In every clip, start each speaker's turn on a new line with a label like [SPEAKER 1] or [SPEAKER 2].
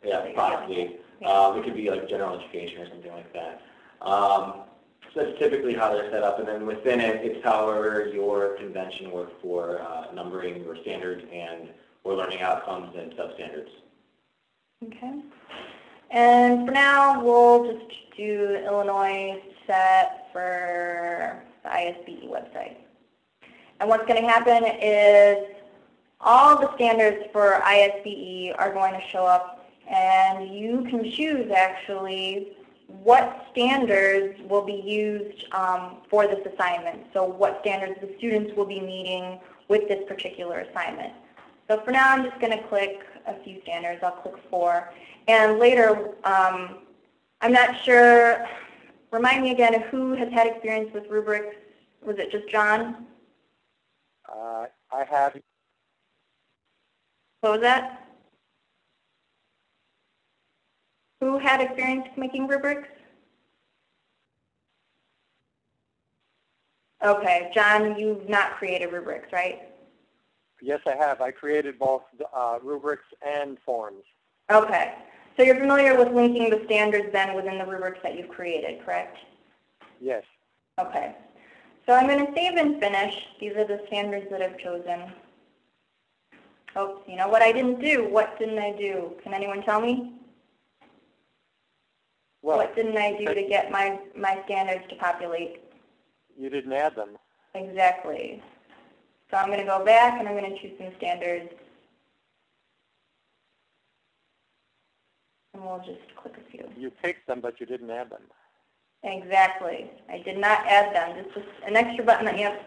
[SPEAKER 1] Yeah, possibly. It could be like general education or something like that. So that's typically how they're set up, and then within it, it's however your convention works for numbering your standards and or learning outcomes and substandards.
[SPEAKER 2] Okay. And for now, we'll just do the Illinois set for the ISBE website. And what's going to happen is all the standards for ISBE are going to show up, and you can choose actually what standards will be used for this assignment. So what standards the students will be meeting with this particular assignment. So for now, I'm just going to click a few standards. I'll click 4. And later, I'm not sure, remind me again, who has had experience with rubrics? Was it just John?
[SPEAKER 3] I have.
[SPEAKER 2] What was that? Who had experience making rubrics? Okay, John, you've not created rubrics, right?
[SPEAKER 3] Yes, I have. I created both rubrics and forms.
[SPEAKER 2] Okay, so you're familiar with linking the standards then within the rubrics that you've created, correct?
[SPEAKER 3] Yes.
[SPEAKER 2] Okay, so I'm going to save and finish. These are the standards that I've chosen. Oh, you know what I didn't do? What didn't I do? Can anyone tell me?
[SPEAKER 3] Well,
[SPEAKER 2] what didn't I do to get my standards to populate?
[SPEAKER 3] You didn't add them.
[SPEAKER 2] Exactly. So I'm going to go back and I'm going to choose some standards. And we'll just click a few.
[SPEAKER 3] You picked them, but you didn't add them.
[SPEAKER 2] Exactly. I did not add them. This is an extra button that you have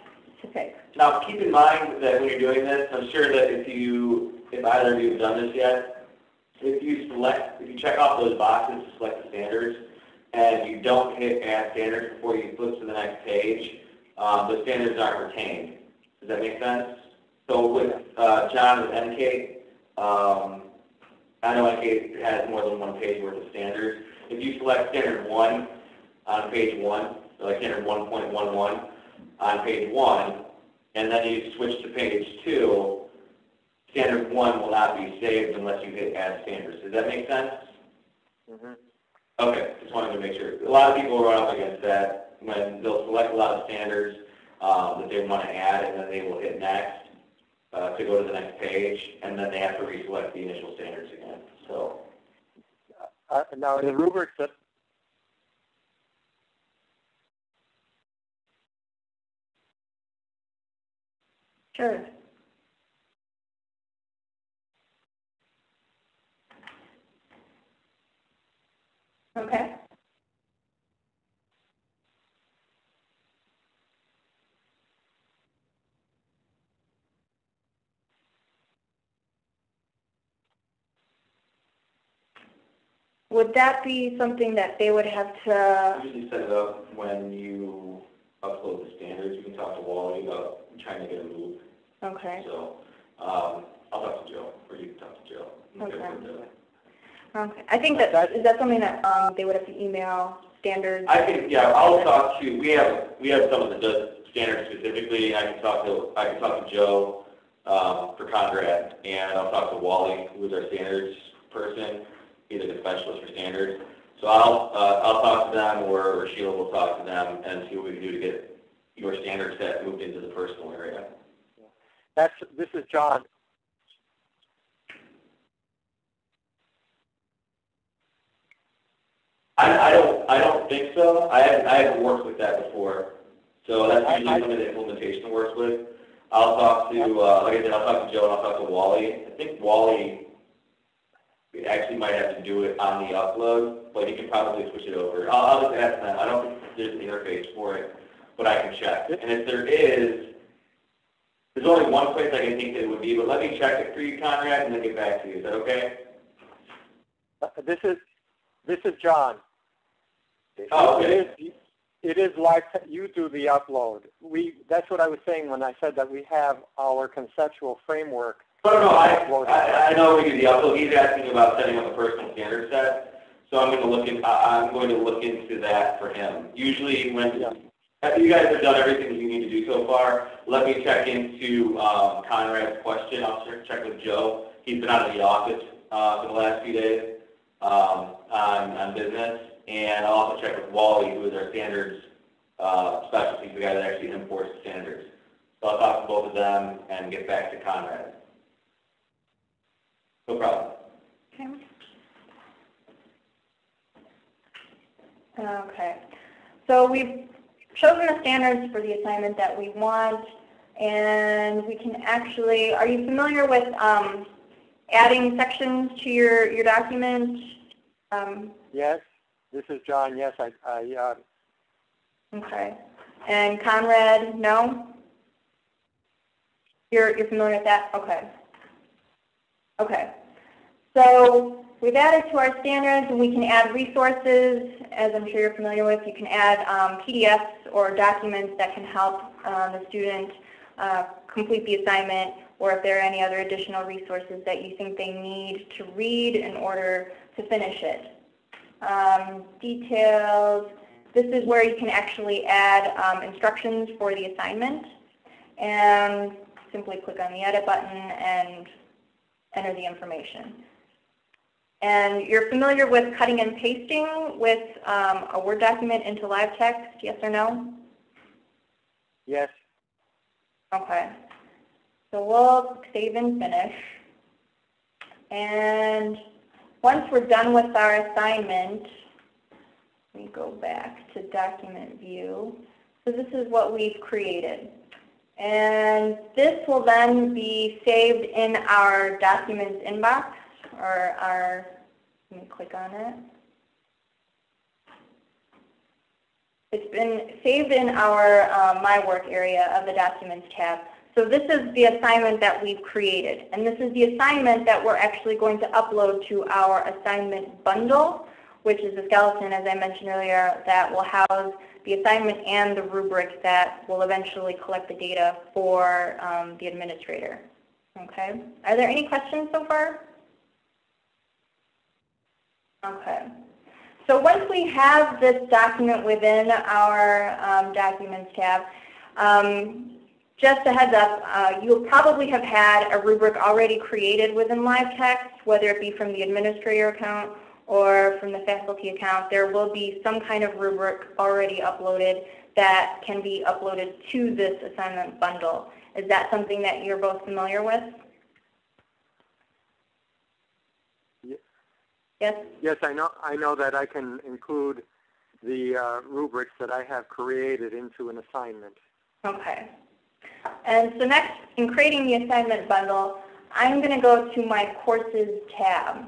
[SPEAKER 2] to pick.
[SPEAKER 1] Now keep in mind that when you're doing this, I'm sure that if either of you have done this yet, if you check off those boxes to select the standards, and you don't hit Add Standards before you flip to the next page, the standards aren't retained. Does that make sense? So with John with NK, I know NK has more than one page worth of standards. If you select Standard 1 on page 1, so like Standard 1.11 on page 1, and then you switch to page 2, Standard 1 will not be saved unless you hit Add Standards. Does that make sense?
[SPEAKER 3] Mm-hmm.
[SPEAKER 1] Okay, just wanted to make sure. A lot of people run up against that when they'll select a lot of standards that they want to add, and then they will hit Next to go to the next page, and then they have to reselect the initial standards again. So
[SPEAKER 3] now in the rubrics that
[SPEAKER 2] Sure. Okay. Would that be something that they would have to...
[SPEAKER 1] usually set it up when you upload the standards. You can talk to Wally about trying to get a move.
[SPEAKER 2] Okay.
[SPEAKER 1] So I'll talk to Joe, or you can talk to Joe.
[SPEAKER 2] Okay. Okay. I think that is that something that they would have to email standards?
[SPEAKER 1] I think, yeah, I'll talk to, we have someone that does standards specifically. I can talk to Joe for Conrad, and I'll talk to Wally, who is our standards person, either the specialist for standards. So I'll talk to them, or Sheila will talk to them and see what we can do to get your standard set moved into the personal area.
[SPEAKER 3] This is John.
[SPEAKER 1] I don't think so. I haven't worked with that before. So that's usually something the implementation works with. I'll talk to, like I said, I'll talk to Joe and I'll talk to Wally. I think Wally actually might have to do it on the upload, but he can probably switch it over. I'll just ask them. I don't think there's an interface for it, but I can check. And if there is, there's only one place I can think that it would be, but let me check it for you, Conrad, and then get back to you. Is that okay?
[SPEAKER 3] This is John.
[SPEAKER 1] Oh, okay.
[SPEAKER 3] It is LiveText. You do the upload. That's what I was saying when I said that we have our conceptual framework.
[SPEAKER 1] No, I know we do the upload. He's asking about setting up a personal standard set, so I'm going to look into that for him. Usually, when you guys have done everything that you need to do so far, let me check into Conrad's question. I'll check with Joe. He's been out of the office for the last few days, on business, and I'll also check with Wally, who is our standards specialty, the guy that actually imports the standards. So I'll talk to both of them and get back to Conrad. No problem.
[SPEAKER 2] Okay. Okay. So we've chosen the standards for the assignment that we want, and we can actually, are you familiar with adding sections to your document?
[SPEAKER 3] Yes, this is John. Yes,
[SPEAKER 2] Okay. And Conrad, no? You're familiar with that? Okay. Okay. So we've added to our standards, and we can add resources, as I'm sure you're familiar with. You can add PDFs or documents that can help the student complete the assignment, or if there are any other additional resources that you think they need to read in order to finish it. Details. This is where you can actually add instructions for the assignment, and simply click on the edit button and enter the information. And you're familiar with cutting and pasting with a Word document into LiveText, yes or no?
[SPEAKER 3] Yes.
[SPEAKER 2] Okay. So we'll save and finish. And once we're done with our assignment, we go back to document view. So this is what we've created. And this will then be saved in our documents inbox, or our, let me click on it. It's been saved in our My Work area of the Documents tab. So this is the assignment that we've created. And this is the assignment that we're actually going to upload to our assignment bundle, which is a skeleton, as I mentioned earlier, that will house the assignment and the rubric that will eventually collect the data for the administrator. Okay. Are there any questions so far? Okay. So once we have this document within our Documents tab, just a heads up, you'll probably have had a rubric already created within LiveText, whether it be from the administrator account or from the faculty account. There will be some kind of rubric already uploaded that can be uploaded to this assignment bundle. Is that something that you're both familiar with? Yes? Yes,
[SPEAKER 3] I know that I can include the rubrics that I have created into an assignment.
[SPEAKER 2] Okay. And so next, in creating the assignment bundle, I'm going to go to my Courses tab.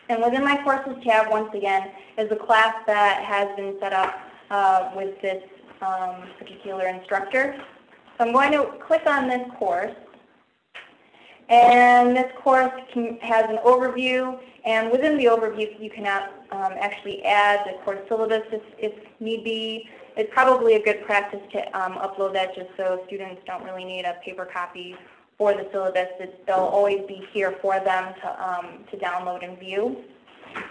[SPEAKER 2] And within my Courses tab, once again, is a class that has been set up with this particular instructor. So I'm going to click on this course. And this course has an overview, and within the overview you can actually add the course syllabus if need be. It's probably a good practice to upload that just so students don't really need a paper copy for the syllabus. They'll always be here for them to download and view.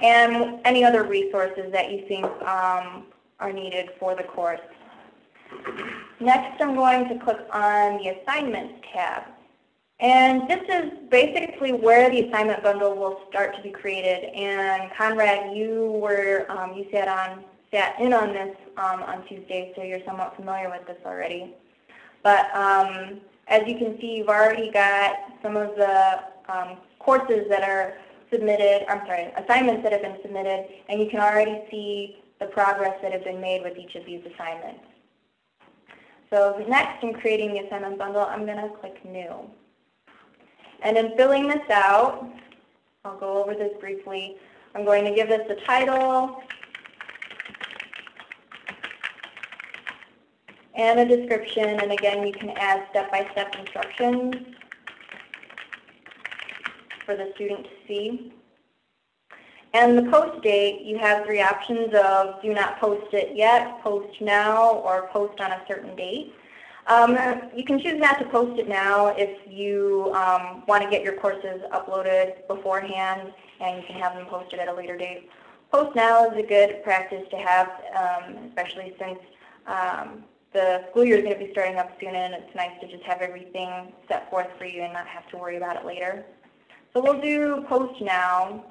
[SPEAKER 2] And any other resources that you think are needed for the course. Next, I'm going to click on the Assignments tab. And this is basically where the assignment bundle will start to be created. And Conrad, you sat in on this on Tuesday, so you're somewhat familiar with this already. But as you can see, you've already got some of the courses that are submitted, assignments that have been submitted, and you can already see the progress that have been made with each of these assignments. So next, in creating the assignment bundle, I'm going to click New. And in filling this out, I'll go over this briefly. I'm going to give this a title and a description, and again, you can add step-by-step instructions for the student to see. And the post date, you have three options of do not post it yet, post now, or post on a certain date. You can choose not to post it now if you want to get your courses uploaded beforehand, and you can have them posted at a later date. Post now is a good practice to have, especially since the school year is going to be starting up soon, and it's nice to just have everything set forth for you and not have to worry about it later. So we'll do post now.